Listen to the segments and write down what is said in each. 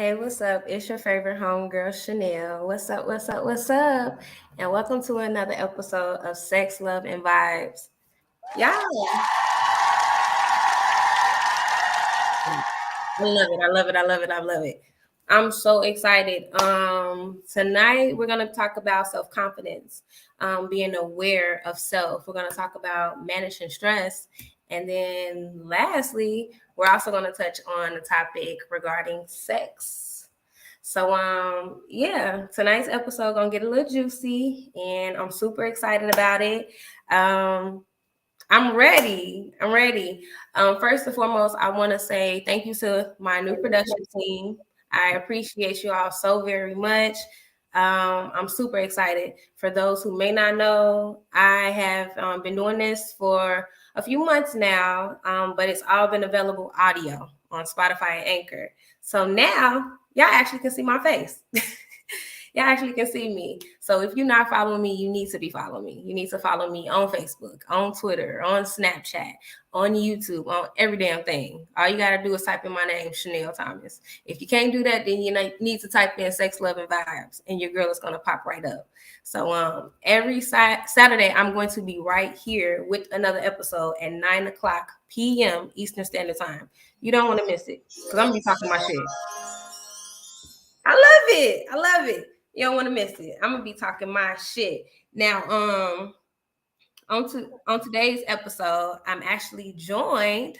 Hey, what's up? It's your favorite homegirl, Shanell. What's up? What's up? What's up? And welcome to another episode of Sex, Love, and Vibes. Y'all, I love it. I love it. I love it. I love it. I'm so excited. Tonight we're gonna talk about self-confidence, being aware of self. We're gonna talk about managing stress, and then lastly, we're also gonna touch on the topic regarding sex. So yeah, tonight's episode gonna get a little juicy, and I'm super excited about it. Um, I'm ready. I'm ready. First and foremost, I want to say thank you to my new production team. I appreciate you all so very much. I'm super excited. For those who may not know, I have been doing this for a few months now, but it's all been available audio on Spotify and Anchor. So now y'all actually can see my face. Y'all actually can see me. So if you're not following me, you need to be following me. You need to follow me on Facebook, on Twitter, on Snapchat, on YouTube, on every damn thing. All you got to do is type in my name, Shanell Thomas. If you can't do that, then you need to type in Sex, Love, and Vibes, and your girl is going to pop right up. So every Saturday, I'm going to be right here with another episode at 9 o'clock p.m. Eastern Standard Time. You don't want to miss it because I'm going to be talking my shit. I love it. I love it. You don't want to miss it. I'm gonna be talking my shit. Now, on today's episode, I'm actually joined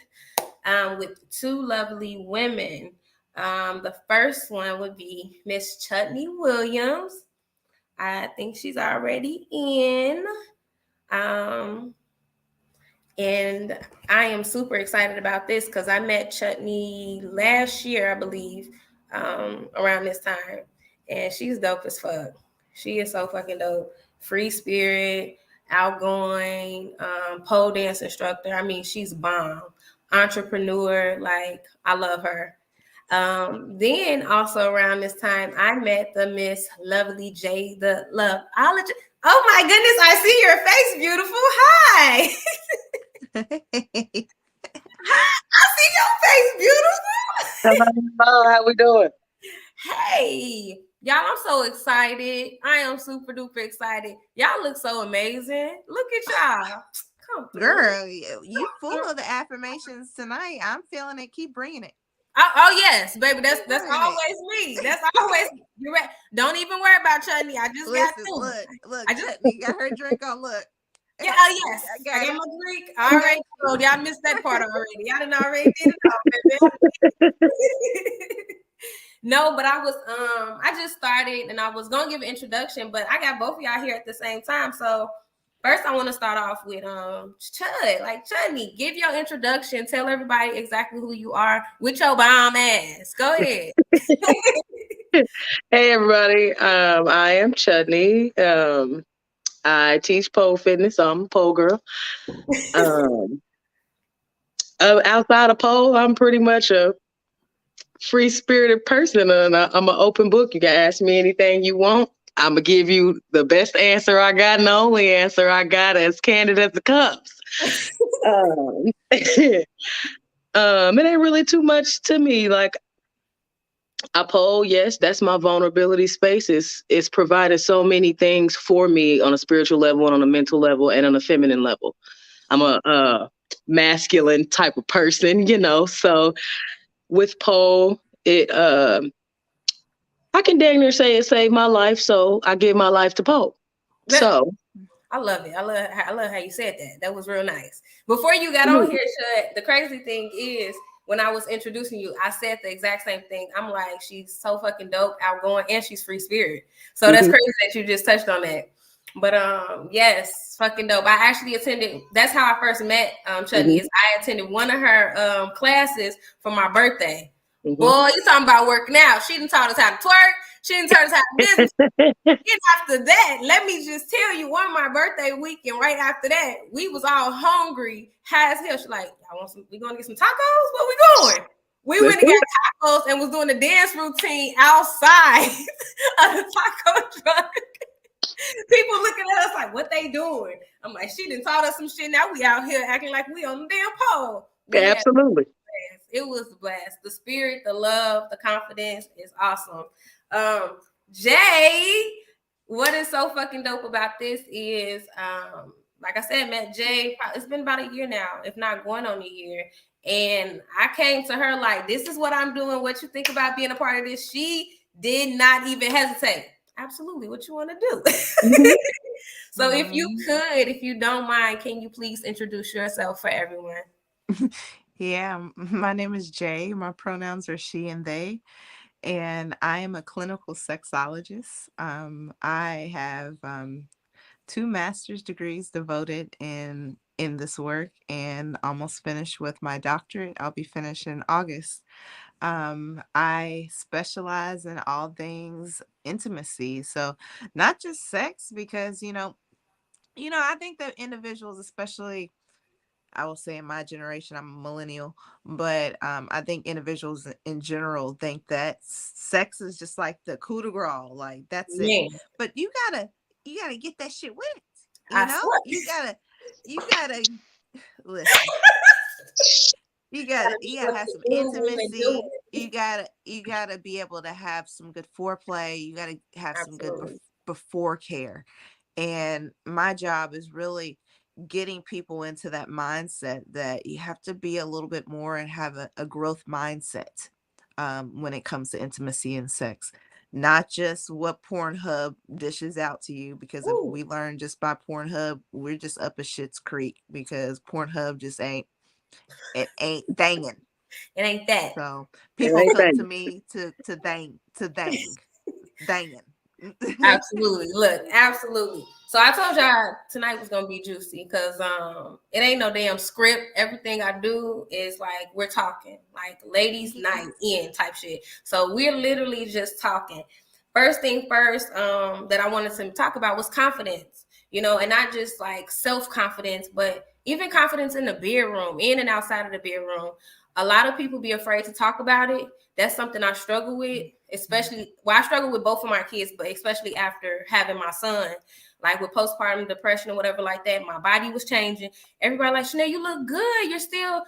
with two lovely women. The first one would be Miss Chundey Williams. I think she's already in. And I am super excited about this because I met Chundey last year, I believe, around this time. And she's dope as fuck. She is so fucking dope. Free spirit, outgoing, pole dance instructor. I mean, she's bomb. Entrepreneur, like, I love her. Then also around this time, I met the Miss Lovely J, the Loveologist. Oh my goodness, I see your face, beautiful. Hi. I see your face, beautiful. Hello, how we doing? Hey, y'all, I'm so excited. I am super duper excited. Y'all look so amazing. Look at y'all. Come through. Girl, you full of the affirmations tonight. I'm feeling it. Keep bringing it. Oh yes, baby. That's always me. That's always you. Don't even worry about Chundey. I just got to look. I just got her drink on. Look. Yeah, yes. I got my drink. All right. So y'all missed that part already. Y'all done already did it all, baby. No, but I just started and I was gonna give an introduction, but I got both of y'all here at the same time. So first I want to start off with Chud. Like, Chundey, give your introduction, tell everybody exactly who you are with your bomb ass. Go ahead. Hey everybody, I am Chundey. I teach pole fitness, so I'm a pole girl. Outside of pole, I'm pretty much a free-spirited person, and I'm an open book. You can ask me anything you want. I'm gonna give you the best answer I got and the only answer I got, as candid as it comes. It ain't really too much to me. Like, I pole, yes, that's my vulnerability space. It's provided so many things for me on a spiritual level and on a mental level and on a feminine level. I'm a masculine type of person, so with pole, I can dang near say it saved my life, so I give my life to pole. So I love it. I love how you said that. That was real nice. Before you got on here, Chud, the crazy thing is, when I was introducing you, I said the exact same thing. I'm like, she's so fucking dope, outgoing, and she's free spirit. So that's crazy that you just touched on that. But yes, fucking dope. I actually attended. That's how I first met Chundey. I attended one of her classes for my birthday. Boy, you talking about working out? She done taught us how to twerk. She done taught us how to business. And after that, let me just tell you, on my birthday weekend, right after that, we was all hungry, high as hell. She like, y'all want some? We gonna get some tacos? Where we going? We went and got tacos and was doing the dance routine outside of the taco truck. People looking at us like, what they doing? I'm like, she done taught us some shit. Now we out here acting like we on the damn pole. Absolutely. It was a blast. The spirit, the love, the confidence is awesome. Jay, what is so fucking dope about this is, like I said, met Jay. It's been about a year now, if not going on a year. And I came to her like, this is what I'm doing. What you think about being a part of this? She did not even hesitate. Absolutely. What you want to do? Mm-hmm. So if you could, if you don't mind, can you please introduce yourself for everyone? Yeah, my name is Jay. My pronouns are she and they. And I am a clinical sexologist. I have 2 master's degrees devoted in this work, and almost finished with my doctorate. I'll be finished in August. I specialize in all things intimacy, so not just sex, because I think that individuals, especially, I will say in my generation, I'm a millennial, but I think individuals in general think that sex is just like the coup de grace, like that's it. But you gotta get that shit wet. You gotta listen. You gotta have some intimacy. You gotta be able to have some good foreplay. You gotta have some good before care. And my job is really getting people into that mindset that you have to be a little bit more and have a growth mindset when it comes to intimacy and sex. Not just what Pornhub dishes out to you, because if we learn just by Pornhub, we're just up a shit's creek, because Pornhub just ain't danging. It ain't that. So people come to me to danging. Absolutely. Look, absolutely. So I told y'all tonight was gonna be juicy, because it ain't no damn script. Everything I do is like, we're talking like ladies night in type shit. So we're literally just talking. First thing first, that I wanted to talk about was confidence, and not just like self-confidence, but even confidence in the bedroom, in and outside of the bedroom. A lot of people be afraid to talk about it. That's something I struggle with, especially, I struggle with both of my kids, but especially after having my son, like with postpartum depression or whatever like that. My body was changing. Everybody like, Shanell, you look good. You're still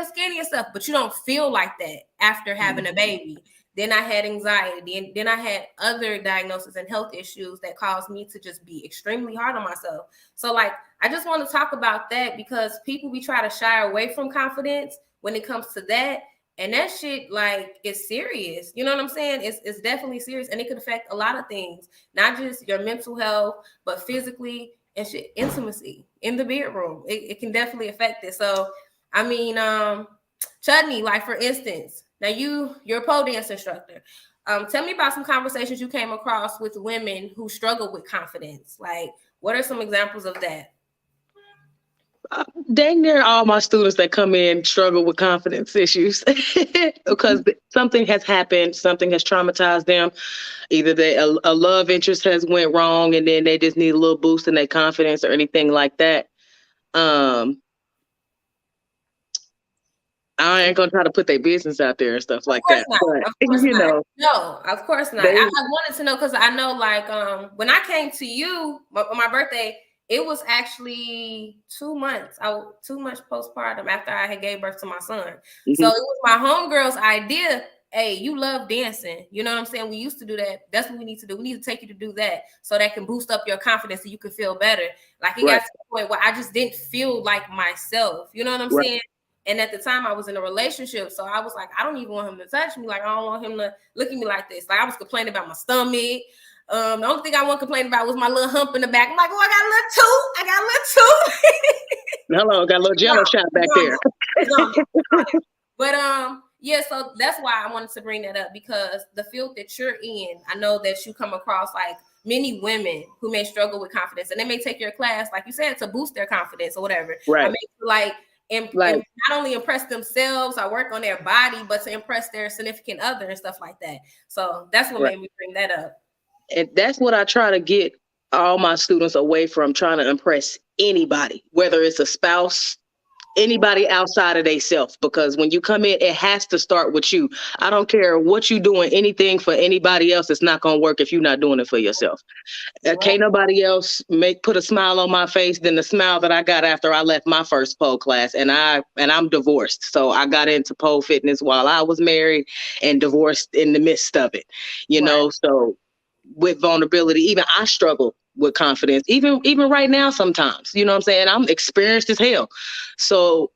skinny and stuff, but you don't feel like that after having a baby. Then I had anxiety, and then I had other diagnoses and health issues that caused me to just be extremely hard on myself. So like, I just want to talk about that, because people be trying to shy away from confidence when it comes to that. And that shit, like, is serious. You know what I'm saying? It's definitely serious. And it could affect a lot of things, not just your mental health, but physically and shit, intimacy in the bedroom. It can definitely affect it. So, I mean, Chundey, like, for instance, now you're a pole dance instructor. Tell me about some conversations you came across with women who struggle with confidence. Like, what are some examples of that? Dang near all my students that come in struggle with confidence issues because something has happened, something has traumatized them. Either a love interest has went wrong, and then they just need a little boost in their confidence or anything like that. I ain't gonna try to put their business out there and stuff like that. Not. But, No, of course not. I wanted to know, because I know, like, when I came to you on my birthday, it was actually 2 months. 2 months postpartum after I had gave birth to my son. Mm-hmm. So it was my homegirl's idea. Hey, you love dancing. You know what I'm saying? We used to do that. That's what we need to do. We need to take you to do that, so that can boost up your confidence so you can feel better. Like, it got to the point where I just didn't feel like myself. You know what I'm saying? And at the time I was in a relationship. So I was like, I don't even want him to touch me. Like, I don't want him to look at me like this. Like, I was complaining about my stomach. The only thing I wasn't complaining about was my little hump in the back. I'm like, oh, I got a little tooth. Hello, got a little jello shot back there. But yeah, so that's why I wanted to bring that up, because the field that you're in, I know that you come across like many women who may struggle with confidence, and they may take your class, like you said, to boost their confidence or whatever. Right. I mean, and not only impress themselves or work on their body, but to impress their significant other and stuff like that. So that's what made me bring that up. And that's what I try to get all my students away from, trying to impress anybody, whether it's a spouse, anybody outside of themselves, because when you come in, it has to start with you. I don't care what you doing, anything for anybody else, it's not going to work if you're not doing it for yourself. Can't nobody else put a smile on my face than the smile that I got after I left my first pole class. And I'm divorced. So I got into pole fitness while I was married and divorced in the midst of it, you know. So with vulnerability, even I struggle with confidence, even right now sometimes, you know what I'm saying? I'm experienced as hell. So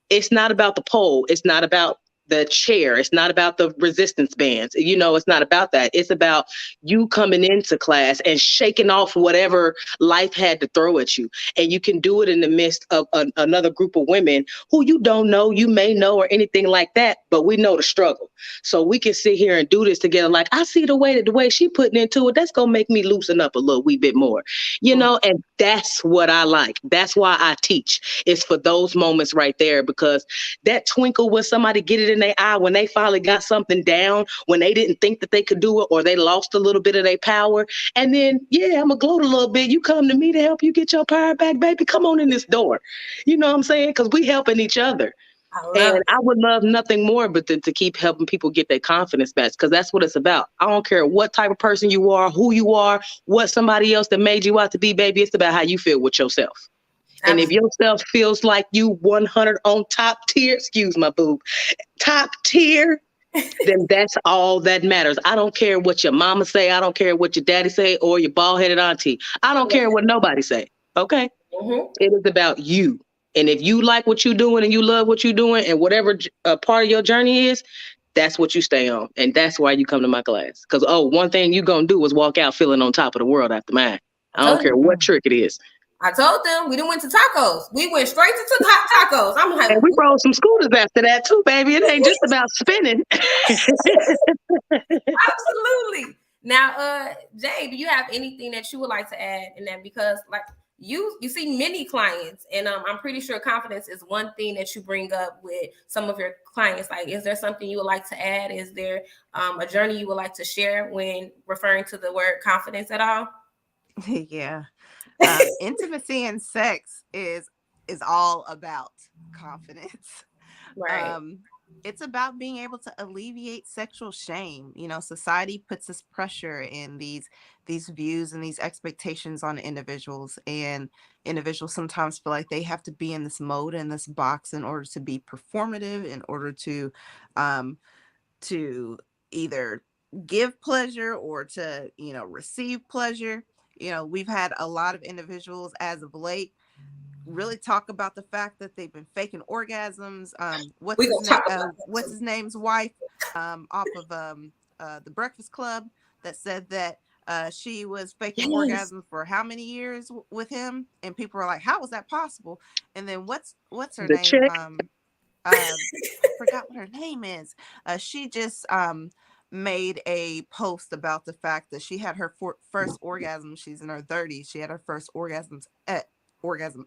it's not about the pole. It's not about the chair. It's not about the resistance bands. You know, it's not about that. It's about you coming into class and shaking off whatever life had to throw at you. And you can do it in the midst of another group of women who you don't know, you may know, or anything like that, but we know the struggle. So we can sit here and do this together. Like, I see the way she putting into it. That's going to make me loosen up a little wee bit more, you know, and that's what I like. That's why I teach. It's for those moments right there, because that twinkle when somebody get it in their eye, when they finally got something down, when they didn't think that they could do it, or they lost a little bit of their power. And then, yeah, I'm going to gloat a little bit. You come to me to help you get your power back, baby. Come on in this door. You know what I'm saying? Because we helping each other. And I would love nothing more but to keep helping people get their confidence back, because that's what it's about. I don't care what type of person you are, who you are, what somebody else that made you out to be, baby. It's about how you feel with yourself. And if yourself feels like you 100 on top tier, excuse my boob, top tier, then that's all that matters. I don't care what your mama say. I don't care what your daddy say, or your bald-headed auntie. I don't care what nobody say. Okay? It is about you. And if you like what you're doing and you love what you're doing, and whatever part of your journey is, that's what you stay on. And that's why you come to my class. Because, one thing you're going to do is walk out feeling on top of the world after mine. I don't care what trick it is. I told them we didn't went to tacos. We went straight to tacos. I'm like, and we rode some scooters after that too, baby. It ain't just about spinning. Absolutely. Now, Jay, do you have anything that you would like to add in that? Because like you see many clients, and I'm pretty sure confidence is one thing that you bring up with some of your clients. Like, is there something you would like to add? Is there a journey you would like to share when referring to the word confidence at all? Yeah. Intimacy and sex is all about confidence. Right. It's about being able to alleviate sexual shame. You know, society puts this pressure in these views and these expectations on individuals, and individuals sometimes feel like they have to be in this mode, in this box, in order to be performative, in order to either give pleasure or to, receive pleasure. We've had a lot of individuals as of late really talk about the fact that they've been faking orgasms. What's his name's wife off of the Breakfast Club that said that she was faking orgasms for how many years with him, and people are like, how was that possible? And then what's her name? Chick? I forgot what her name is. She just made a post about the fact that she had her first orgasm. She's in her 30s. She had her first orgasm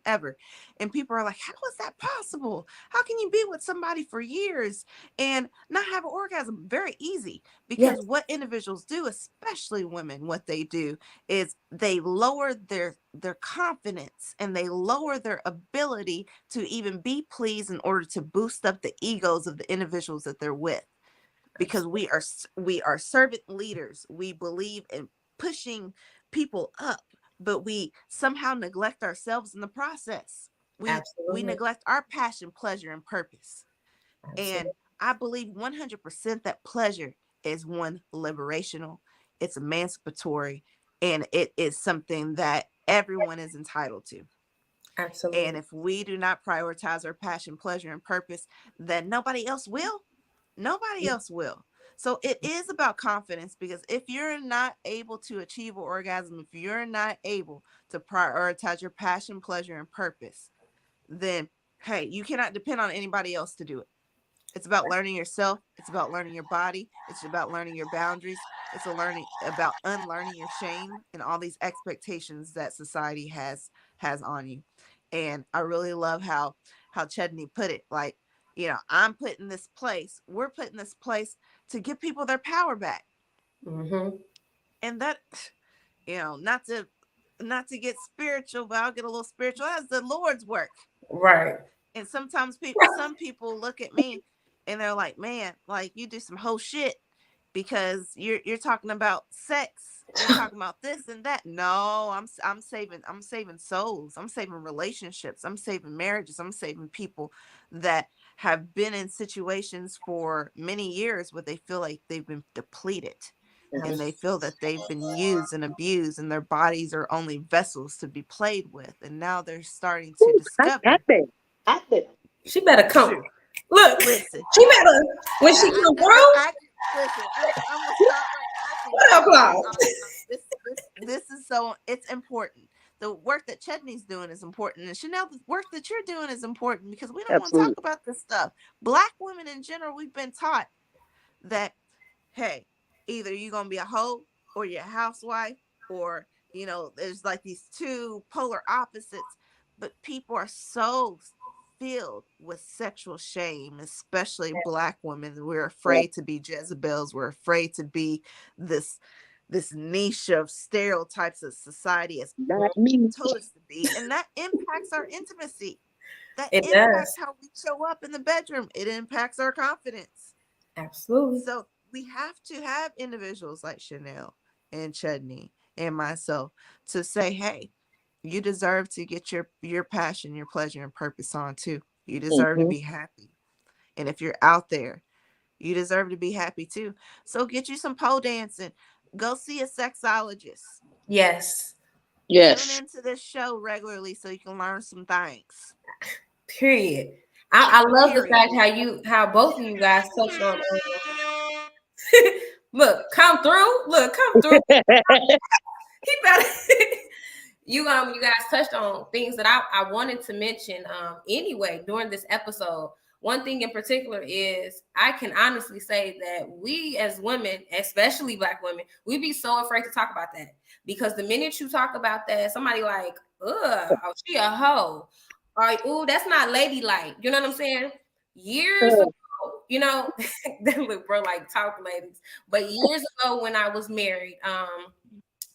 ever, and people are like, how is that possible? How can you be with somebody for years and not have an orgasm? Very easy, because what individuals do, especially women, what they do is they lower their confidence, and they lower their ability to even be pleased, in order to boost up the egos of the individuals that they're with. Because we are servant leaders. We believe in pushing people up, but we somehow neglect ourselves in the process. We neglect our passion, pleasure, and purpose. Absolutely. And I believe 100% that pleasure is one liberational, it's emancipatory, and it is something that everyone is entitled to. Absolutely. And if we do not prioritize our passion, pleasure, and purpose, then nobody else will. Nobody else will. So it is about confidence, because if you're not able to achieve an orgasm, if you're not able to prioritize your passion, pleasure, and purpose, then, hey, you cannot depend on anybody else to do it. It's about learning yourself. It's about learning your body. It's about learning your boundaries. It's about unlearning your shame and all these expectations that society has on you. And I really love how Chundey put it. Like, I'm put in this place. We're put in this place to give people their power back. Mm-hmm. And that, not to get spiritual, but I'll get a little spiritual. That's the Lord's work. Right. And sometimes some people look at me and they're like, man, like you do some whole shit because you're talking about sex. You're talking about this and that. No, I'm saving souls. I'm saving relationships. I'm saving marriages. I'm saving people that have been in situations for many years where they feel like they've been depleted and they feel that they've been used and abused and their bodies are only vessels to be played with. And now they're starting to discover. She better come. True. Look, Listen. she better when she come through. Listen, I'm gonna stop right. What applause? This is so, it's important. The work that Chundey's doing is important, and Shanell, the work that you're doing is important because we don't want to talk about this stuff. Black women in general, we've been taught that, hey, either you're gonna be a hoe or you're a housewife, or there's like these two polar opposites. But people are so filled with sexual shame, especially Black women. We're afraid to be Jezebels. We're afraid to be this niche of stereotypes of society as told us to be, and that impacts our intimacy. That impacts how we show up in the bedroom. It impacts our confidence. Absolutely. So we have to have individuals like Shanell and Chundey and myself to say, hey, you deserve to get your passion, your pleasure, and purpose on too. You deserve to be happy. And if you're out there, you deserve to be happy too. So get you some pole dancing. Go see a sexologist. Yes. Tune into this show regularly so you can learn some things. Period. I love the fact how both of you guys touched on. Look, come through. He better. You guys touched on things that I wanted to mention anyway during this episode. One thing in particular is I can honestly say that we as women, especially Black women, we be so afraid to talk about that because the minute you talk about that, somebody like, ugh, oh, she a hoe. Or, ooh, that's not ladylike. You know what I'm saying? Years ago, look, bro, like talk ladies. But years ago when I was married,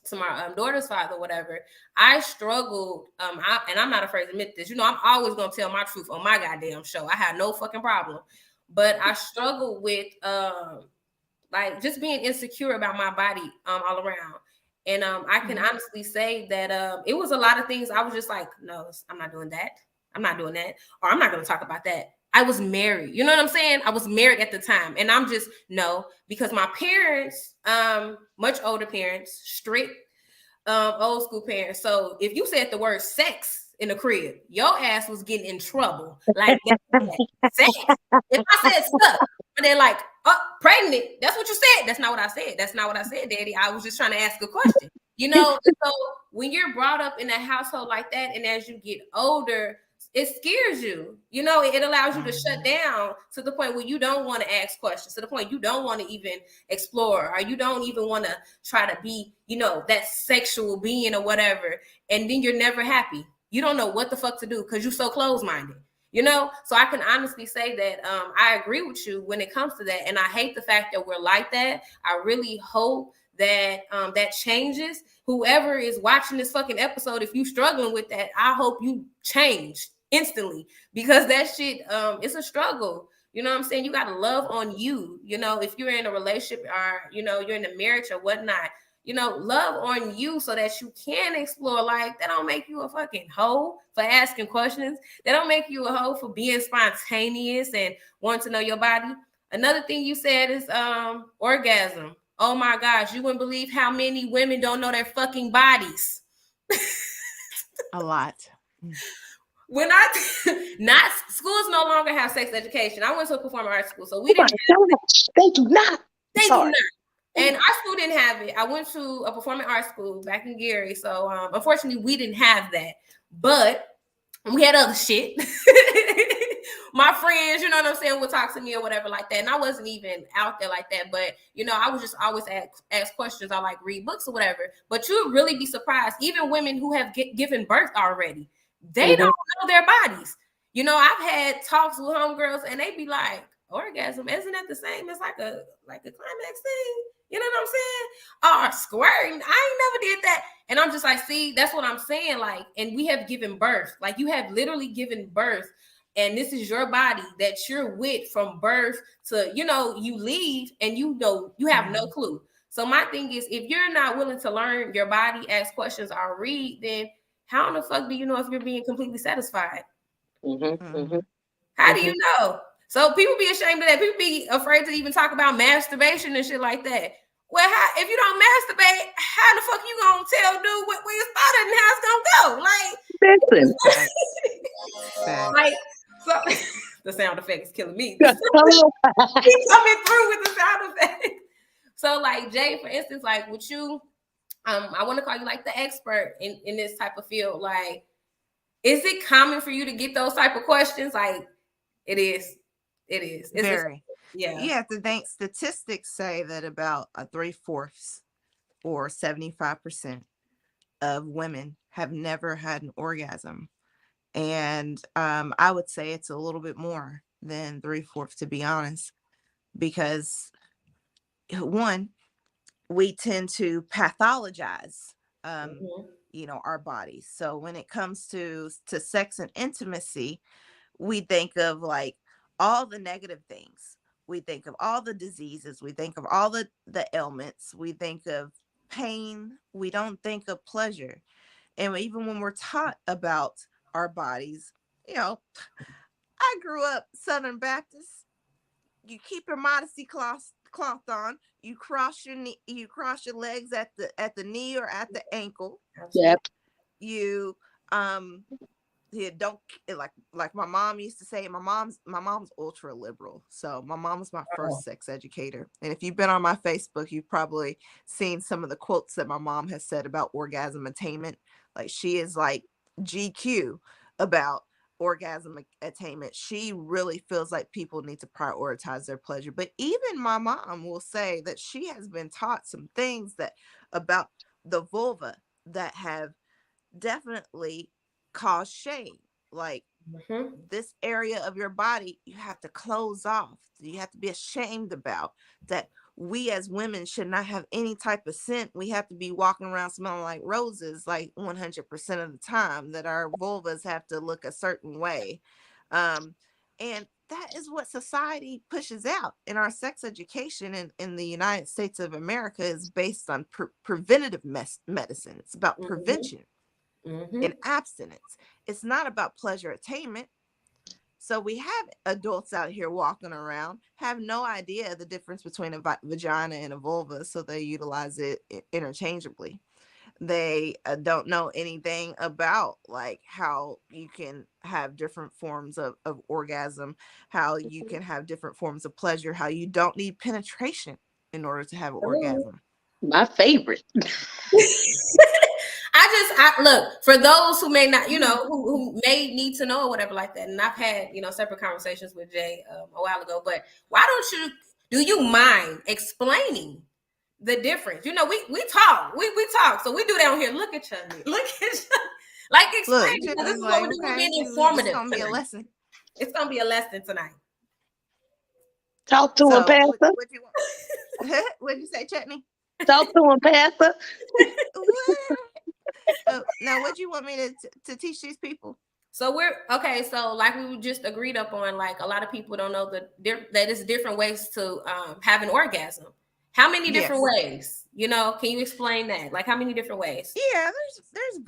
to my daughter's father, whatever, I struggled, and I'm not afraid to admit this. I'm always gonna tell my truth on my goddamn show. I had no fucking problem, but I struggled with like just being insecure about my body all around. And I can honestly say that it was a lot of things. I was just like, no, I'm not doing that. I'm not doing that, or I'm not gonna talk about that. I was married. You know what I'm saying? I was married at the time. And I'm just, no, because my parents, much older parents, strict, old school parents. So if you said the word sex in the crib, your ass was getting in trouble. Like, sex. If I said stuff, and they're like, oh, pregnant. That's what you said. That's not what I said. That's not what I said, Daddy. I was just trying to ask a question. So when you're brought up in a household like that, and as you get older, it scares you. It allows you to shut down to the point where you don't want to ask questions, to the point you don't want to even explore, or you don't even want to try to be, that sexual being or whatever. And then you're never happy. You don't know what the fuck to do because you're so closed-minded, So I can honestly say that I agree with you when it comes to that. And I hate the fact that we're like that. I really hope that that changes. Whoever is watching this fucking episode, if you struggling with that, I hope you change instantly, because that shit it's a struggle. You know what I'm saying? You got to love on you. If you're in a relationship or you're in a marriage or whatnot, love on you so that you can explore life. That don't make you a fucking hoe for asking questions. That don't make you a hoe for being spontaneous and wanting to know your body. Another thing you said is orgasm. Oh my gosh, you wouldn't believe how many women don't know their fucking bodies. A lot. When schools no longer have sex education. I went to a performing arts school, so we didn't. They do not. They do not. And our school didn't have it. I went to a performing arts school back in Gary, so unfortunately we didn't have that. But we had other shit. My friends, you know what I'm saying, would talk to me or whatever like that. And I wasn't even out there like that. But, I was just always ask questions. I like read books or whatever. But you would really be surprised. Even women who have given birth already, they don't know their bodies. I've had talks with homegirls and they be like, orgasm, isn't that the same as like a climax thing? You know what I'm saying? Or squirting. I ain't never did that. And I'm just like, see, that's what I'm saying. Like, and we have given birth. Like, you have literally given birth and this is your body that you're with from birth to, you leave, and you have no clue. So my thing is, if you're not willing to learn your body, ask questions, or read, then how in the fuck do you know if you're being completely satisfied? How do you know? So people be ashamed of that. People be afraid to even talk about masturbation and shit like that. Well, if you don't masturbate, how the fuck you gonna tell dude where you started and how it's gonna go? Listen. Like, so the sound effect is killing me. Keep coming through with the sound effect. So, like, Jay, for instance, like with you, I want to call you like the expert in this type of field. Like, is it common for you to get those type of questions? Like, it is. It's very. Yeah. You have to think. Statistics say that about 3/4 or 75% of women have never had an orgasm, and I would say it's a little bit more than 3/4, to be honest, because one, we tend to pathologize our bodies. So when it comes to sex and intimacy, we think of like all the negative things. We think of all the diseases. We think of all the ailments. We think of pain. We don't think of pleasure. And even when we're taught about our bodies, I grew up Southern Baptist. You keep your modesty cloth on. You cross your knee. You cross your legs at the knee or at the ankle. Yep. You don't, like my mom used to say. My mom's ultra liberal, so my mom was my first sex educator. And if you've been on my Facebook, you've probably seen some of the quotes that my mom has said about orgasm attainment. Like, she is like GQ about orgasm attainment. She really feels like people need to prioritize their pleasure. But even my mom will say that she has been taught some things that about the vulva that have definitely cause shame. Like, this area of your body, you have to close off. You have to be ashamed about that. We as women should not have any type of scent. We have to be walking around smelling like roses like 100% of the time, that our vulvas have to look a certain way. And that is what society pushes out. In our sex education in the United States of America is based on preventative medicine. It's about prevention and abstinence. It's not about pleasure attainment. So we have adults out here walking around, have no idea the difference between a vagina and a vulva, so they utilize it interchangeably. They don't know anything about like how you can have different forms of orgasm, how you can have different forms of pleasure, how you don't need penetration in order to have an orgasm. My favorite. I look, for those who may not, who may need to know or whatever like that. And I've had, separate conversations with Jay a while ago, but do you mind explaining the difference? We talk, we talk. So we do that on here. Look at Chundey. Like, explain. This is what we're being informative. It's going to be a lesson. It's going to be a lesson tonight. Talk to him, Pastor. What'd you say, Chutney? Talk to him, Pastor. Now, what do you want me to teach these people? So so like we just agreed up on, like, a lot of people don't know that it's different ways to have an orgasm. How many different ways? Can you explain that? Like, how many different ways? Yeah, there's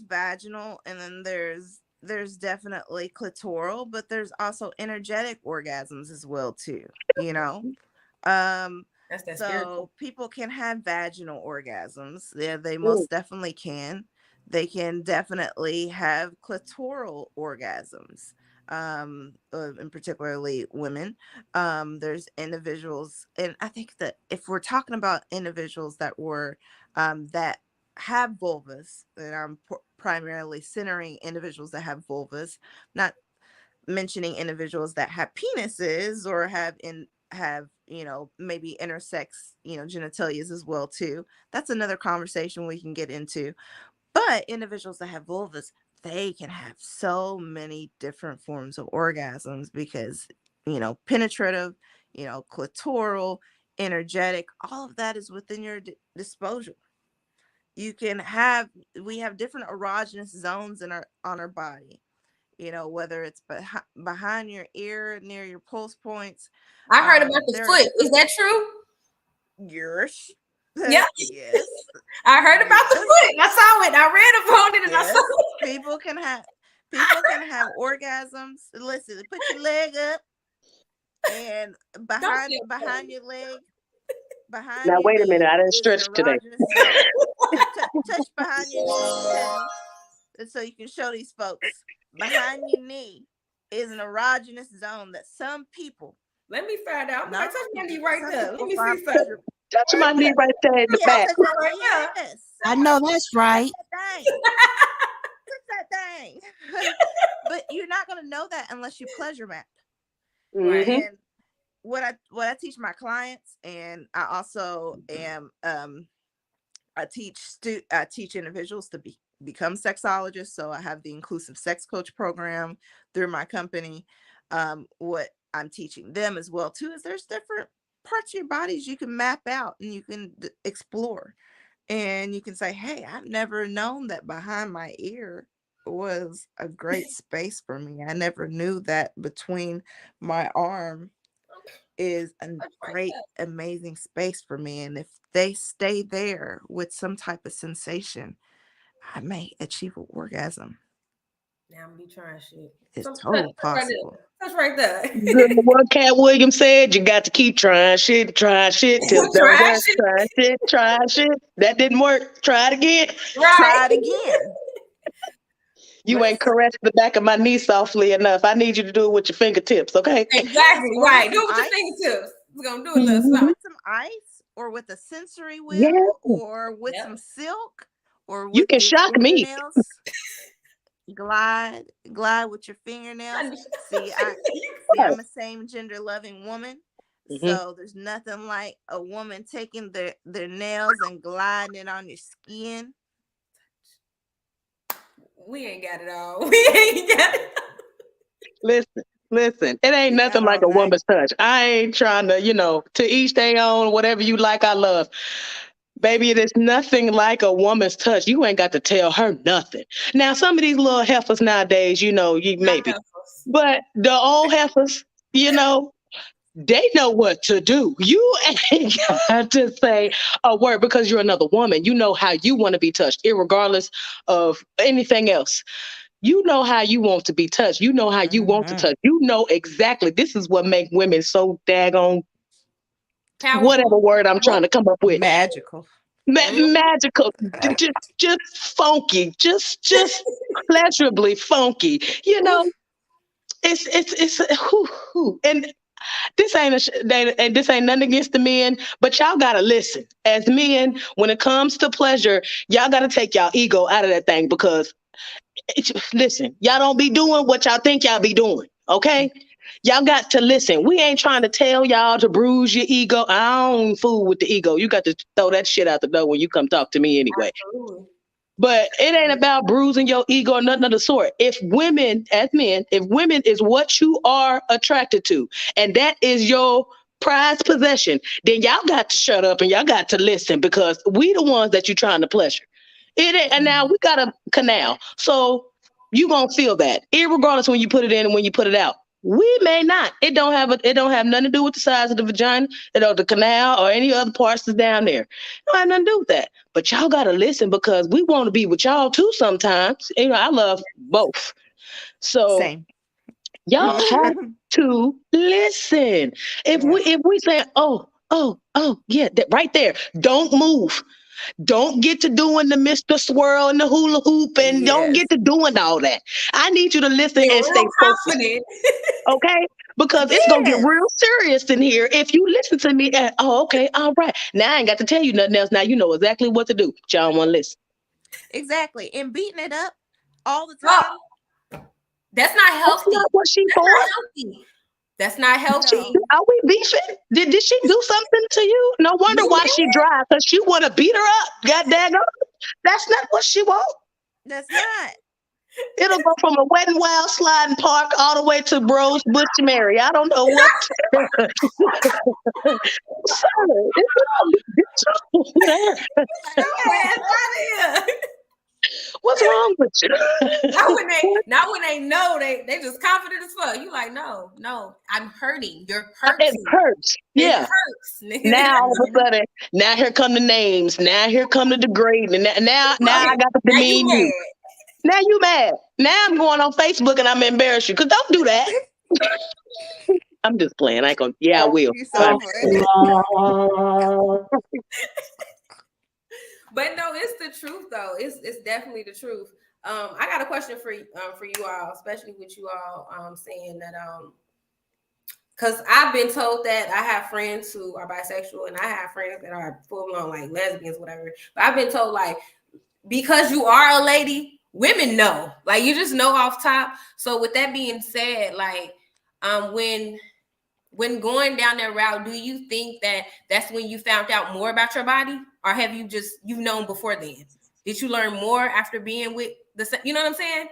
vaginal, and then there's definitely clitoral, but there's also energetic orgasms as well too. That's so spiritual. People can have vaginal orgasms. Yeah, they most definitely can. They can definitely have clitoral orgasms, and particularly women. There's individuals, and I think that if we're talking about individuals that that have vulvas, and I'm primarily centering individuals that have vulvas, not mentioning individuals that have penises or have maybe intersex genitalias as well too. That's another conversation we can get into. But individuals that have vulvas, they can have so many different forms of orgasms because penetrative, clitoral, energetic, all of that is within your disposal. We have different erogenous zones on our body. whether it's behind your ear, near your pulse points. I heard about the foot. Is that true? Yours. Yeah. Yes. I heard about the foot. I saw it. I read about it and I saw it. People can have orgasms. Listen, put your leg up and behind your leg. Behind now your wait a minute, knee I didn't is stretch an today. erogenous zone. Touch behind your knee, so you can show these folks. Behind your knee is an erogenous zone that some people. Let me find out. I'm gonna touch my knee right there. Let me see something. Touch my knee right there in the back. Yes. I know that's right. Touch that thing. But you're not gonna know that unless you pleasure map. Mm-hmm. And what I teach my clients, and I also am I teach individuals to become sexologists. So I have the inclusive sex coach program through my company. What I'm teaching them as well too is there's different parts of your bodies you can map out and you can explore, and you can say, hey, I've never known that behind my ear was a great space for me. I never knew that between my arm is a great, amazing space for me. And if they stay there with some type of sensation, I may achieve an orgasm. Now I'm gonna be trying shit. It's totally possible. That's right there. What Cat Williams said, you got to keep trying shit till try shit. That didn't work. Try it again. Right. Try it again. You ain't caressed the back of my knee softly enough. I need you to do it with your fingertips, okay? Exactly. Right. Do it with your fingertips. We're gonna do a little something. With some ice, or with a sensory wheel, or with some silk, or with you can shock me. Glide with your fingernails. See, I'm a same gender loving woman. Mm-hmm. So there's nothing like a woman taking their nails and gliding it on your skin. We ain't got it all. We ain't got it all. Listen, it ain't nothing like a woman's touch. I ain't trying to, to each their own, whatever you like, I love. Baby, it is nothing like a woman's touch. You ain't got to tell her nothing. Now, some of these little heifers nowadays, you maybe. But the old heifers, they know what to do. You ain't got to say a word because you're another woman. You know how you want to be touched, irregardless of anything else. You know how you want to be touched. You know how you want to touch. You know exactly. This is what makes women so daggone powerful. Whatever word I'm trying to come up with. Magical. Magical. Just funky. Just pleasurably funky. It's and this ain't nothing against the men, but y'all gotta listen. As men, when it comes to pleasure, y'all gotta take y'all ego out of that thing because listen, y'all don't be doing what y'all think y'all be doing, okay? Y'all got to listen. We ain't trying to tell y'all to bruise your ego. I don't fool with the ego. You got to throw that shit out the door when you come talk to me anyway. Absolutely. But it ain't about bruising your ego or nothing of the sort. If women is what you are attracted to, and that is your prized possession, then y'all got to shut up and y'all got to listen because we the ones that you're trying to pleasure. It ain't, and now we got a canal. So you gonna feel that, irregardless when you put it in and when you put it out. We may not. It don't have nothing to do with the size of the vagina, the canal, or any other parts that's down there. It don't have nothing to do with that. But y'all gotta listen because we want to be with y'all too sometimes. I love both. So same. Y'all have to listen. If we say, oh, yeah, that right there, don't move. Don't get to doing the Mr. Swirl and the hula hoop and don't get to doing all that. I need you to listen and stay confident. Okay? Because it's going to get real serious in here if you listen to me. Okay, all right. Now I ain't got to tell you nothing else. Now you know exactly what to do. But y'all want to listen. Exactly. And beating it up all the time. That's not healthy. That's not what she thought. That's not healthy. Are we beefing? Did she do something to you? No wonder why she dry, because she want to beat her up. God dang it. That's not what she want. That's not. It'll go from a Wet n Wild sliding park all the way to Bros Bush Mary. I don't know what. What's wrong with you? Not when they know they just confident as fuck. You like, no, I'm hurting. You're hurting. It hurts. Yeah. It hurts, nigga. Now all of a sudden, now here come the names. Now here come the degrading. Now I got to demean you. Now you mad. Now I'm going on Facebook and I'm embarrassed you. Cause don't do that. I'm just playing. I ain't gonna. Yeah, I will. But no, it's the truth though. It's definitely the truth. I got a question for you all, especially with you all saying that because I've been told that I have friends who are bisexual and I have friends that are full blown like lesbians, whatever. But I've been told like because you are a lady, women know. Like you just know off top. So with that being said, like when going down that route, do you think that that's when you found out more about your body, or have you've known before then? Did you learn more after being with you know what I'm saying?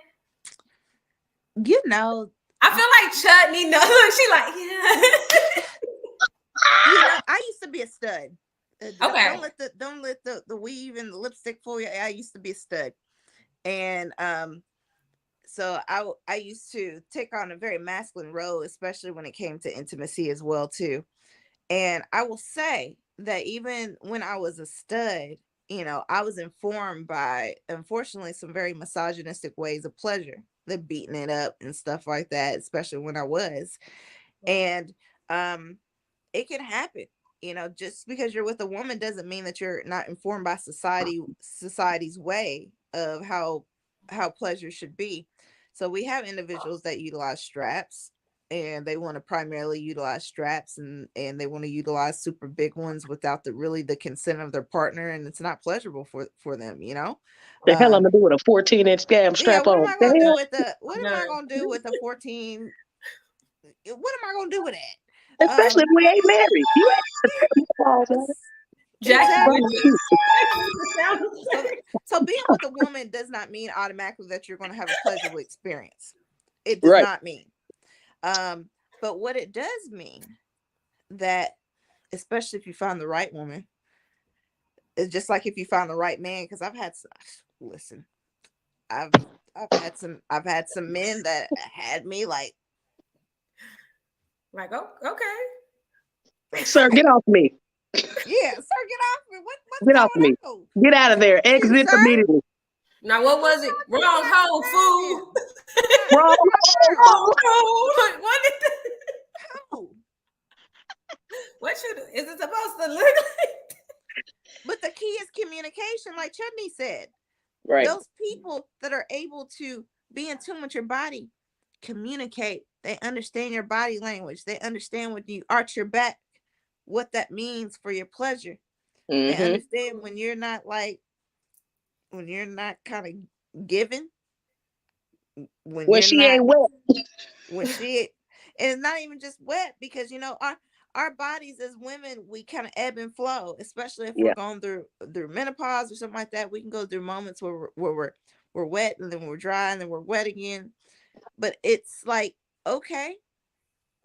You know, I feel like Chutney knows. She like, yeah. You know, I used to be a stud. Okay. Don't let the weave and the lipstick fool you. I used to be a stud, and so I used to take on a very masculine role, especially when it came to intimacy as well too. And I will say that even when I was a stud, you know, I was informed by, unfortunately, some very misogynistic ways of pleasure, the beating it up and stuff like that, especially when I was. And it can happen. You know, just because you're with a woman doesn't mean that you're not informed by society's way of how pleasure should be. So we have individuals that utilize straps, and they want to primarily utilize straps, and they want to utilize super big ones without the consent of their partner, and it's not pleasurable for them, you know. The hell I'm gonna do with a 14-inch scam strap on? What am I gonna do with a 14? What am I gonna do with that? Especially if we ain't married. You ain't. So being with a woman does not mean automatically that you're going to have a pleasurable experience. It does not mean. But what it does mean, that especially if you find the right woman, it's just like if you find the right man. Because I've had some men that had me like, oh, okay, sir, get off me. Yeah, sir, get off me. What's get off me. Get out of there. Exit immediately. Now, what was it? Wrong hole, fool. Wrong hole. What is it supposed to look like? But the key is communication, like Chundey said. Right. Those people that are able to be in tune with your body communicate. They understand your body language. They understand when you arch your back, what that means for your pleasure. Mm-hmm. They understand when you're not kind of giving. When she ain't wet. When she, and it's not even just wet, because you know our bodies as women, we kind of ebb and flow, especially if we're going through menopause or something like that. We can go through moments where we're wet, and then we're dry, and then we're wet again. But it's like, okay,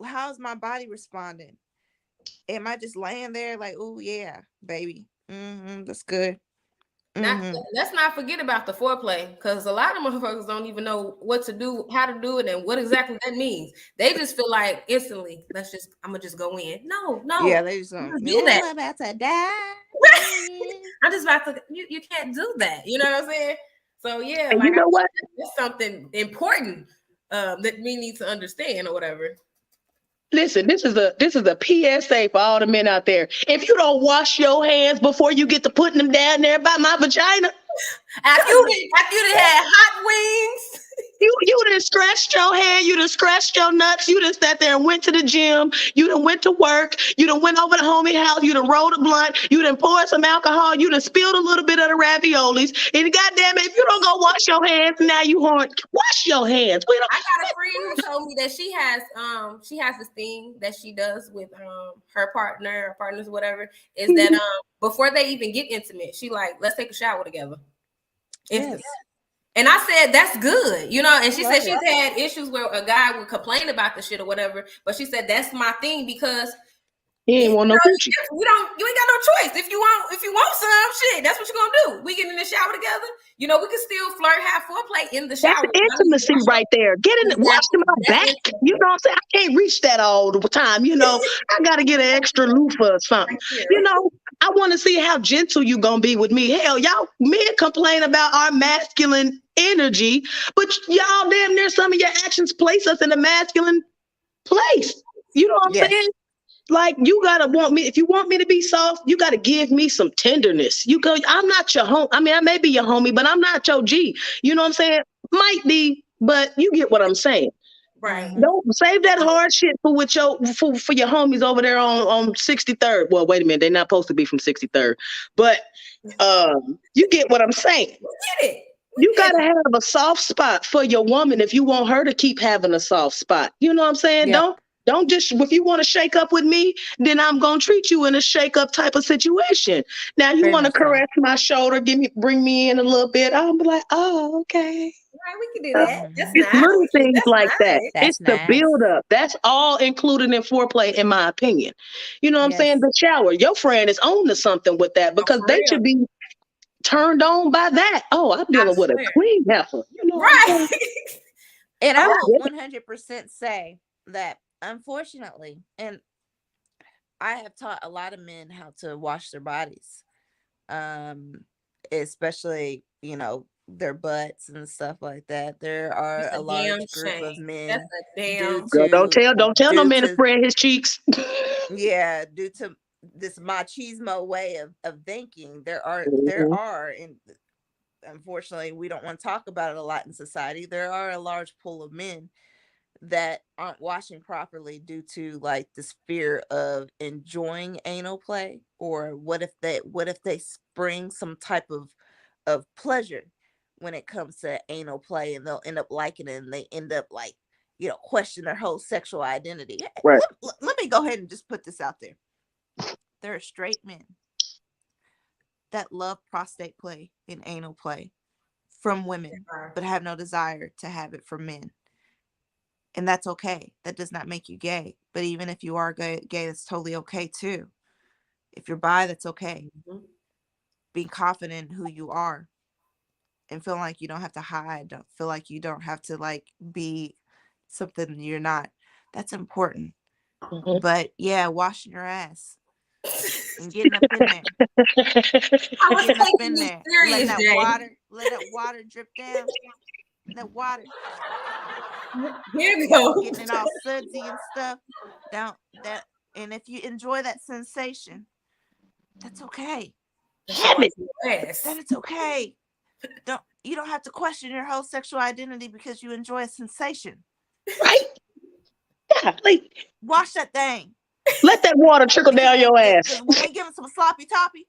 how's my body responding? Am I just laying there like, oh yeah, baby, that's good? Let's not forget about the foreplay, because a lot of motherfuckers don't even know what to do, how to do it, and what exactly that means. They just feel like instantly, I'm gonna just go in. No. Yeah, they just don't do that. I'm about to die. I'm just about to. You can't do that. You know what I'm saying? So yeah, and like, you know what? It's something important that we need to understand or whatever. Listen, this is a PSA for all the men out there. If you don't wash your hands before you get to putting them down there by my vagina, after you had hot wings, you done scratched your hand, you done scratched your nuts, you done sat there and went to the gym, you done went to work, you done went over to homie house, you done rolled a blunt, you done poured some alcohol, you done spilled a little bit of the raviolis, and goddamn it, if you don't go wash your hands, now you horny. Wash your hands. I got a friend who told me that she has this thing that she does with her partners, whatever, is that before they even get intimate, she like, let's take a shower together. Yes. And I said, that's good, you know, and she said she's had issues where a guy would complain about the shit or whatever, but she said, that's my thing, because He ain't want no coochie. You ain't got no choice. If you want some shit, that's what you're gonna do. We get in the shower together. We can still flirt, have foreplay in the shower. That's intimacy right there. Get in, wash my back. You know what I'm saying? I can't reach that all the time. I got to get an extra loofah or something. I want to see how gentle you gonna be with me. Hell, y'all men complain about our masculine energy, but y'all damn near some of your actions place us in a masculine place. You know what I'm saying? Like, you gotta want me. If you want me to be soft, you gotta give me some tenderness. I'm not your home. I mean, I may be your homie, but I'm not your G. You know what I'm saying? Might be, but you get what I'm saying. Right. Don't save that hard shit for your homies over there on 63rd. Well, wait a minute, they're not supposed to be from 63rd, but you get what I'm saying. We get it. You gotta have a soft spot for your woman if you want her to keep having a soft spot. You know what I'm saying? Yep. Don't just, if you want to shake up with me, then I'm gonna treat you in a shake up type of situation. Now you want to caress my shoulder, bring me in a little bit. I'll be like, oh, okay. Right, we can do that. That's It's nice. little things like that. That's It's the build up. That's all included in foreplay, in my opinion. You know what I'm saying? The shower. Your friend is on to something with that, because they should be turned on by that. Oh, I'm dealing with a queen heifer. Right. And I will 100% say that, unfortunately, and I have taught a lot of men how to wash their bodies, especially, their butts and stuff like that. There are a large group of men. That's a damn girl, don't tell no man to spread his cheeks. Yeah, due to this machismo way of thinking, there are, and unfortunately we don't want to talk about it a lot in society, there are a large pool of men that aren't washing properly due to like this fear of enjoying anal play, or what if they spring some type of pleasure when it comes to anal play, and they'll end up liking it, and they end up like question their whole sexual identity. Right. Let me go ahead and just put this out there. There are straight men that love prostate play and anal play from women, but have no desire to have it from men. And that's okay. That does not make you gay. But even if you are gay, that's totally okay too. If you're bi, that's okay. Being confident in who you are and feeling like you don't have to hide. Don't feel like you don't have to like be something you're not. That's important. But yeah, washing your ass and getting up in there. Getting up in there. Letting that water drip down. That water. Here we go. Getting it all sudsy and stuff. And if you enjoy that sensation, that's okay. Then it's okay. You don't have to question your whole sexual identity because you enjoy a sensation. Right? Yeah, like, wash that thing. Let that water trickle down your ass. When we give it some sloppy toppy,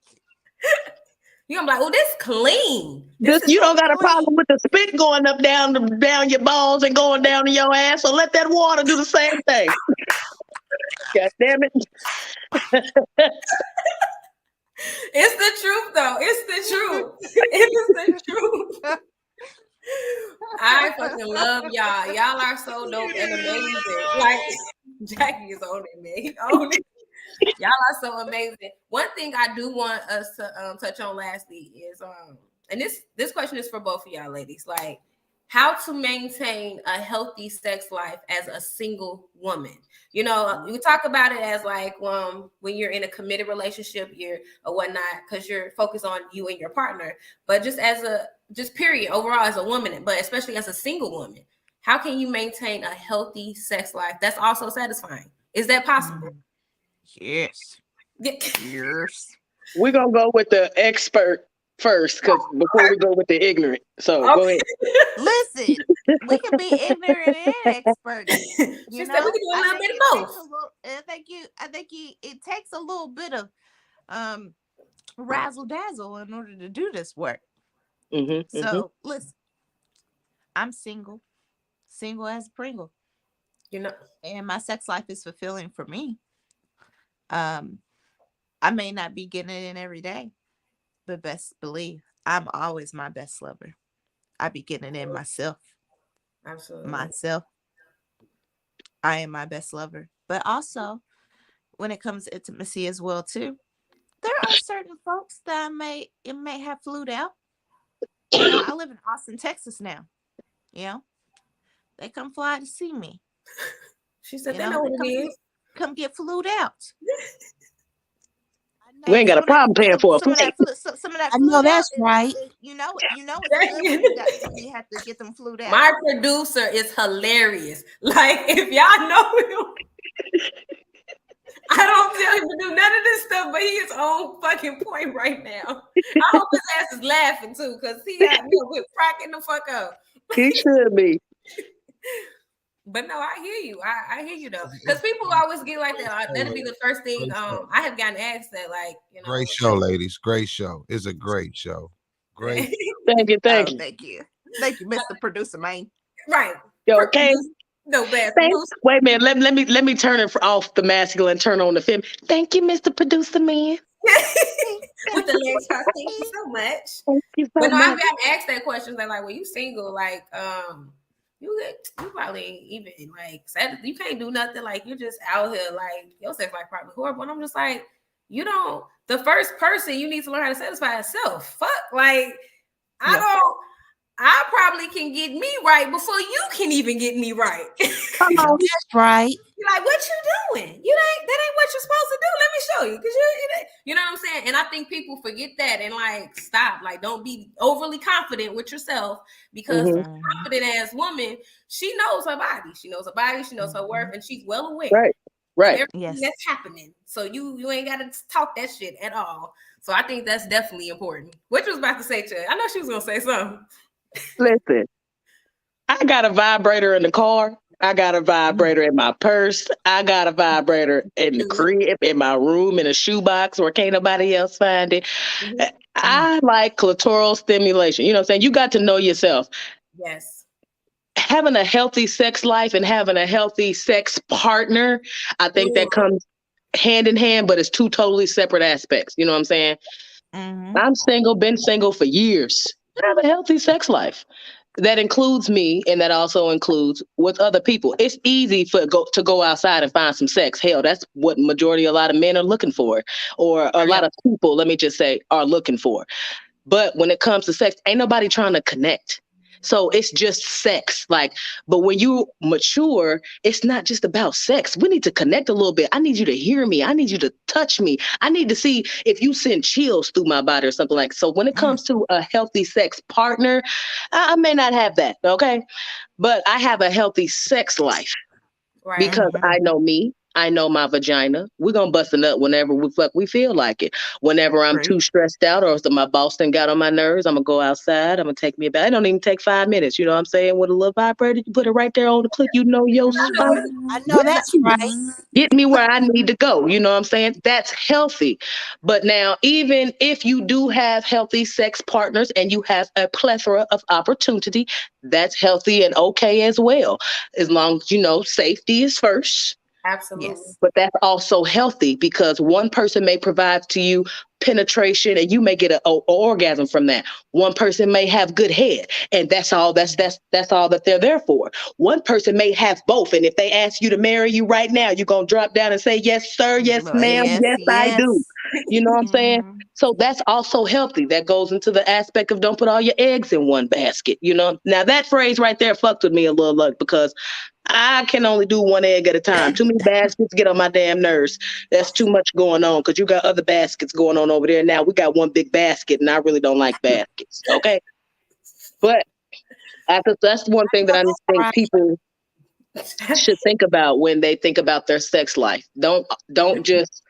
you're gonna be like, oh, this clean. You don't got a problem with the spit going up down your balls and going down to your ass, so let that water do the same thing. God damn it. It's the truth, though. It's the truth. It is the truth. I fucking love y'all. Y'all are so dope and amazing. Like, Jackie is on it, man. Y'all are so amazing. One thing I do want us to touch on lastly is and this question is for both of y'all ladies, like how to maintain a healthy sex life as a single woman. You talk about it as like when you're in a committed relationship, or whatnot, because you're focused on you and your partner. But just period overall as a woman, but especially as a single woman, how can you maintain a healthy sex life that's also satisfying? Is that possible? Yes. We're gonna go with the expert first, because before we go with the ignorant. So go ahead. Listen, we can be ignorant and expert. We can do a little bit of both. I think it takes a little bit of razzle dazzle in order to do this work. So listen, I'm single as a Pringle. And my sex life is fulfilling for me. I may not be getting it in every day, but best believe I'm always my best lover. I be getting it in myself. Absolutely. Myself. I am my best lover. But also, when it comes to intimacy as well too. There are certain folks that it may have flued out. You know, I live in Austin, Texas now. You know, they come fly to see me. She said, You they know, know what it is. Come get flued out. We ain't got a problem paying for a some of flight. that I know flued that's out right. you know it's good when you have to get them flued out. My producer is hilarious. Like, if y'all know him, I don't tell him to do none of this stuff, but he is on fucking point right now. I hope his ass is laughing too, because he out here with cracking the fuck up. He should be. But no, I hear you. I hear you though, because people always get like that. That'll be the first thing. I have gotten asked that, like, you know. Great show, ladies. Great show. It's a great show. Great. Thank you. Thank you, Mr. Producer, man. Right. You okay? No bad. Wait a minute. Let me turn it off the masculine, turn on the feminine. Thank you, Mr. Producer Man. With the legs crossed. Thank you so much. Thank you so But no, much. I've gotten asked that question. They're like, well, you single, like, you probably ain't even like you can't do nothing, like you're just out here like your sex life probably horrible. And I'm just like, you don't, the first person you need to learn how to satisfy yourself. Fuck, like I probably can get me right before you can even get me right. Come on, that's right. You're like, what you doing? That ain't what you're supposed to do. Let me show you, because you know what I'm saying. And I think people forget that and like stop. Like, don't be overly confident with yourself, because confident ass woman, she knows her body. She knows her body. She knows her worth, and she's well aware. Right. Of everything that's happening. So you ain't got to talk that shit at all. So I think that's definitely important. What you was about to say, Chad? I know she was gonna say something. Listen, I got a vibrator in the car. I got a vibrator in my purse. I got a vibrator in the crib, in my room, in a shoebox where can't nobody else find it. I like clitoral stimulation. You know what I'm saying? You got to know yourself. Yes. Having a healthy sex life and having a healthy sex partner, I think that comes hand in hand, but it's two totally separate aspects. You know what I'm saying? I'm single, been single for years. I have a healthy sex life. That includes me, and that also includes with other people. It's easy to go outside and find some sex. Hell, that's what a lot of men are looking for, or a lot of people, let me just say, are looking for. But when it comes to sex, ain't nobody trying to connect. So it's just sex. Like, but when you mature, it's not just about sex. We need to connect a little bit. I need you to hear me. I need you to touch me. I need to see if you send chills through my body or something like. So when it comes to a healthy sex partner, I may not have that, okay? But I have a healthy sex life because I know me. I know my vagina. We're going to bust a nut whenever we feel like it. Whenever I'm too stressed out or my boss done got on my nerves, I'm going to go outside. I'm going to take me a bath. It don't even take 5 minutes. You know what I'm saying? With a little vibrator, you put it right there on the clip. You know your spot. I know that's right. Get me where I need to go. You know what I'm saying? That's healthy. But now, even if you do have healthy sex partners and you have a plethora of opportunity, that's healthy and okay as well. As long as you know safety is first. Absolutely. Yes. But that's also healthy because one person may provide to you penetration and you may get an orgasm from that. One person may have good head and that's all that's all that they're there for. One person may have both. And if they ask you to marry you right now, you're going to drop down and say, yes, sir. Yes, ma'am. Yes, I do. You know what I'm saying? So that's also healthy. That goes into the aspect of don't put all your eggs in one basket. You know, now that phrase right there fucked with me a little because I can only do one egg at a time. Too many baskets get on my damn nerves. That's too much going on because you got other baskets going on over there. Now we got one big basket and I really don't like baskets. Okay. But that's one thing that I think people should think about when they think about their sex life. Don't just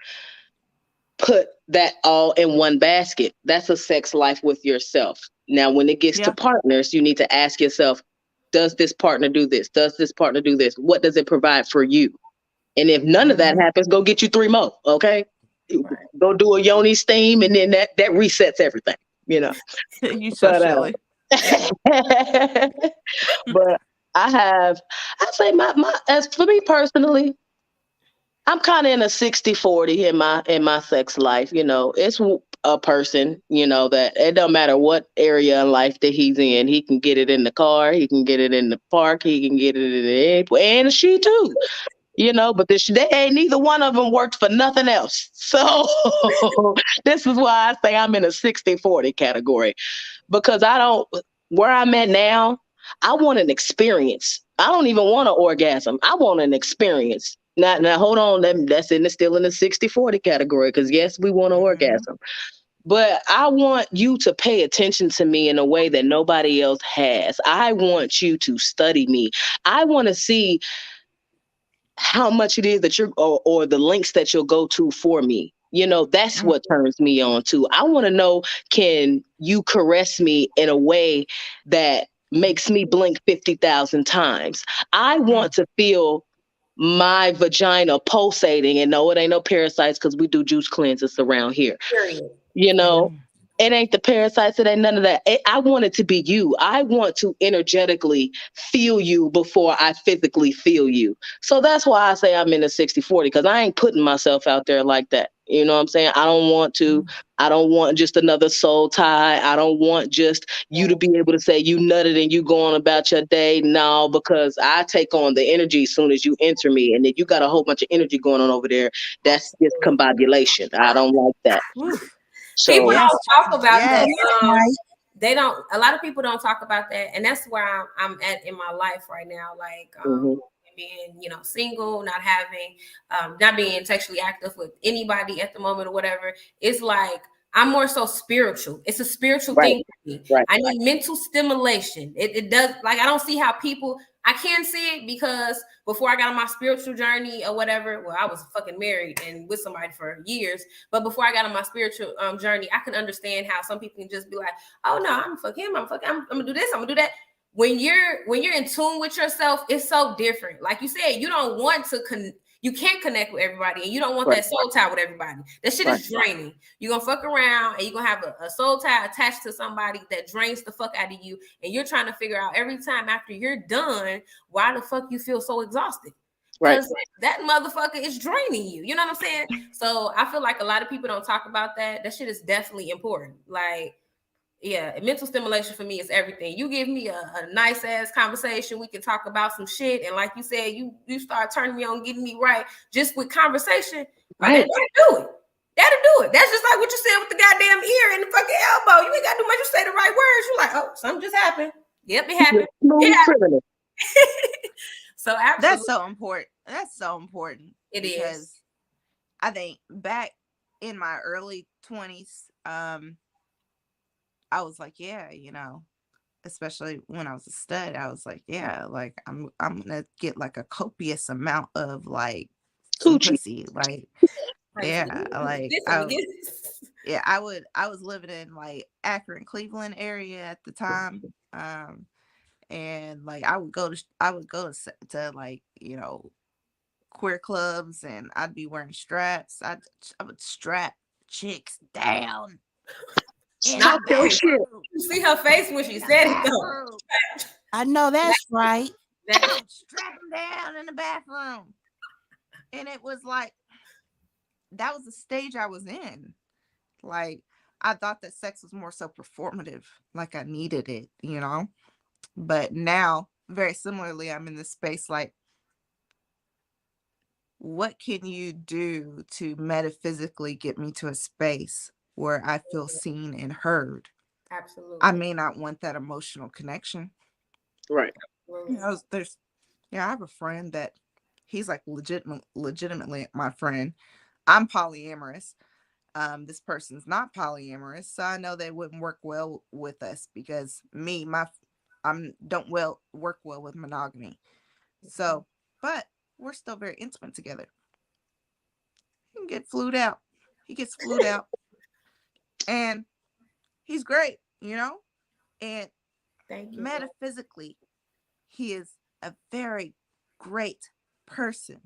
put that all in one basket. That's a sex life with yourself. Now, when it gets to partners, you need to ask yourself, does this partner do this? Does this partner do this? What does it provide for you? And if none of that happens, go get you 3 more, okay? Right. Go do a yoni steam, and then that resets everything, you know. You so silly. But I say my as for me personally, I'm kind of in a 60-40 in my sex life. You know, it's a person, you know, that it don't matter what area in life that he's in. He can get it in the car. He can get it in the park. He can get it in and she too. But they ain't neither one of them worked for nothing else. So this is why I say I'm in a 60-40 category, because where I'm at now, I want an experience. I don't even want an orgasm. I want an experience. Now hold on, that's still in the 60-40 category, because yes, we want an orgasm. But I want you to pay attention to me in a way that nobody else has. I want you to study me. I want to see how much it is that or the links that you'll go to for me. That's what turns me on too. I want to know, can you caress me in a way that makes me blink 50,000 times? I want to feel my vagina pulsating, and no, it ain't no parasites, because we do juice cleanses around here. Period. It ain't the parasites. It ain't none of that. I want it to be you. I want to energetically feel you before I physically feel you. So that's why I say I'm in a 60-40, because I ain't putting myself out there like that. You know what I'm saying? I don't want to. I don't want just another soul tie. I don't want just you to be able to say you nutted and you go on about your day. No, because I take on the energy as soon as you enter me. And if you got a whole bunch of energy going on over there, that's just combobulation. I don't like that. So, people don't talk about that. Right. They don't. A lot of people don't talk about that, and that's where I'm at in my life right now. Like being, single, not being sexually active with anybody at the moment or whatever. It's like I'm more so spiritual. It's a spiritual thing for me. I need mental stimulation. It does. Like, I don't see how people. I can see it because before I got on my spiritual journey or whatever, well, I was fucking married and with somebody for years. But before I got on my spiritual journey, I can understand how some people can just be like, "Oh no, I'm fuck him. I'm gonna do this. I'm gonna do that." When you're in tune with yourself, it's so different. Like you said, you don't want to you can't connect with everybody, and you don't want that soul tie with everybody. That shit is draining. You're gonna fuck around and you're gonna have a soul tie attached to somebody that drains the fuck out of you, and you're trying to figure out every time after you're done why the fuck you feel so exhausted. Because that motherfucker is draining you. You know what I'm saying? So I feel like a lot of people don't talk about that. That shit is definitely important. Like, yeah, mental stimulation for me is everything. You give me a nice ass conversation, we can talk about some shit, and like you said, you start turning me on, getting me right just with conversation. That'll do it. That's just like what you said with the goddamn ear and the fucking elbow. You ain't got to do much. You say the right words. You're like, oh, something just happened. Yep, it happened. So absolutely. That's so important. That's so important. It is. I think back in my early 20s, I was like, yeah, especially when I was a stud, I was like, yeah, like I'm gonna get like a copious amount of like pussy, like I was living in like Akron, Cleveland area at the time, and like I would go to like queer clubs, and I'd be wearing straps. I would strap chicks down. Talk your shit. You see her face when she said it though. I know that's right. Strap them down in the bathroom. And it was like, that was the stage I was in. Like, I thought that sex was more so performative, like I needed it, But now, very similarly, I'm in this space like, what can you do to metaphysically get me to a space where I feel seen and heard? Absolutely. I may not want that emotional connection. Right. I have a friend that he's like legitimately my friend. I'm polyamorous. This person's not polyamorous, so I know they wouldn't work well with us because don't work well with monogamy. So, but we're still very intimate together. He can get flued out. He gets flued out. And he's great, and metaphysically, he is a very great person.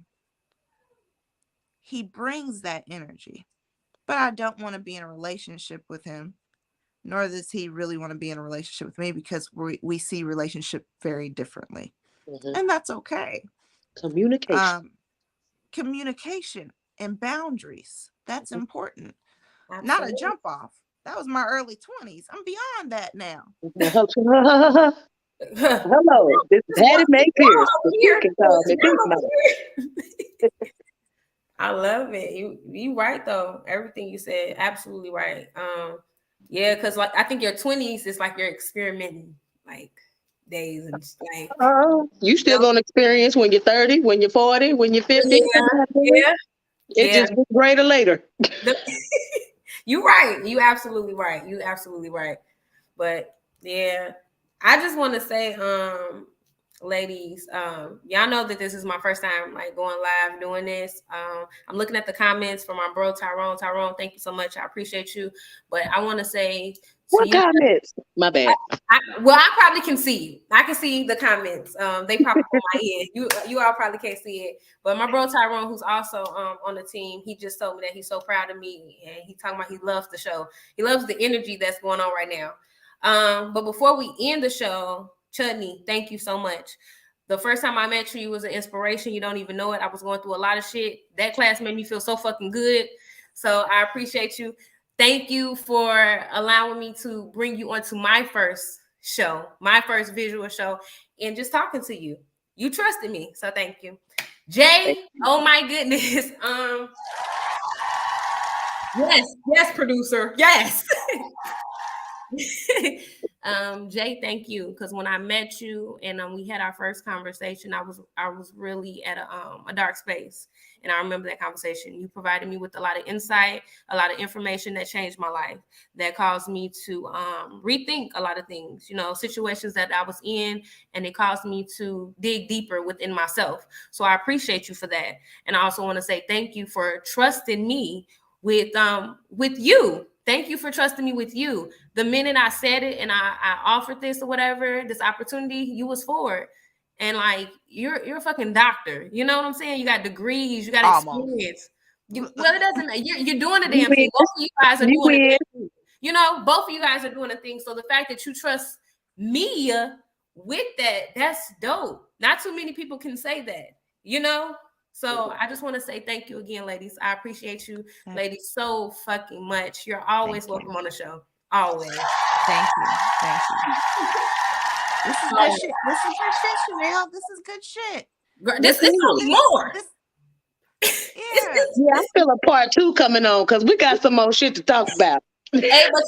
He brings that energy, but I don't want to be in a relationship with him, nor does he really want to be in a relationship with me, because we see relationship very differently. And that's okay. Communication and boundaries. That's important. Absolutely. Not a jump off. That was my early 20s. I'm beyond that now. Hello, this is Hattie Mae Pierce. Over You here. can call me Big Mama. I love it. You right though. Everything you said, absolutely right. Yeah, because like I think your 20s is like you're experimenting like days and like You still gonna experience when you're 30, when you're 40, when you're 50. yeah. It just gets greater later. You right. You absolutely right. You absolutely right. But yeah, I just want to say, ladies, y'all know that this is my first time like going live doing this. I'm looking at the comments from my bro Tyrone. Tyrone, thank you so much. I appreciate you. But I want to say What comments? My bad. I probably can see you. I can see the comments. They pop up on my head. You all probably can't see it. But my bro Tyrone, who's also on the team, he just told me that he's so proud of me, and he talking about he loves the show. He loves the energy that's going on right now. But before we end the show, Chundey, thank you so much. The first time I met you, you was an inspiration. You don't even know it. I was going through a lot of shit. That class made me feel so fucking good. So I appreciate you. Thank you for allowing me to bring you onto my first show, my first visual show, and just talking to you. You trusted me, so thank you. Jay, oh my goodness. Yes, producer. Yes. Jay, thank you. Because when I met you and we had our first conversation, I was really at a dark space. And I remember that conversation. You provided me with a lot of insight, a lot of information that changed my life, that caused me to rethink a lot of things, situations that I was in, and it caused me to dig deeper within myself. So I appreciate you for that. And I also want to say thank you for trusting me with you. Thank you for trusting me with you. The minute I said it and I offered this or whatever, this opportunity, you was for it. And like you're a fucking doctor. You know what I'm saying? You got degrees, you got experience. Well, it doesn't matter. You're doing a damn thing. Both of you guys are doing a damn thing. Both of you guys are doing a thing. So the fact that you trust me with that's dope. Not too many people can say that, So I just want to say thank you again, ladies. I appreciate you, ladies, so fucking much. You're always welcome on the show. Always. Thank you. This is good shit. This is good shit, Shanell. This is good shit. This is only more. Yeah, I feel a part 2 coming on because we got some more shit to talk about. Hey, but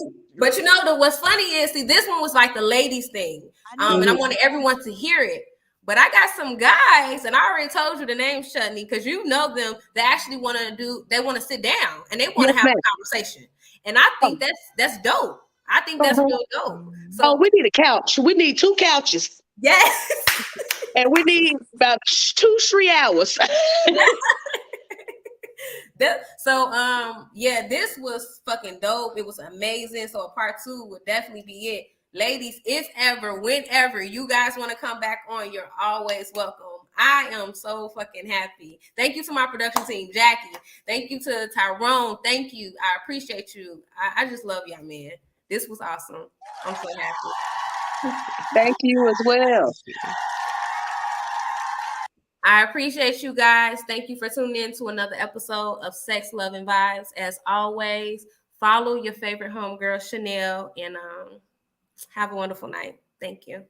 what's funny is, see, this one was like the ladies thing. And I wanted everyone to hear it. But I got some guys, and I already told you the name, Chundey, because you know them, that actually want to sit down and they want to have a conversation. And I think that's dope. I think that's real dope. So we need a couch. We need 2 couches. Yes. And we need about 2-3 hours. This was fucking dope. It was amazing. So a part 2 would definitely be it. Ladies, whenever you guys want to come back on, you're always welcome. I am so fucking happy. Thank you to my production team, Jackie. Thank you to Tyrone. Thank you. I appreciate you. I just love y'all, man. This was awesome. I'm so happy. Thank you as well. I appreciate you guys. Thank you for tuning in to another episode of Sex, Love, and Vibes. As always, follow your favorite homegirl, Shanell, and have a wonderful night. Thank you.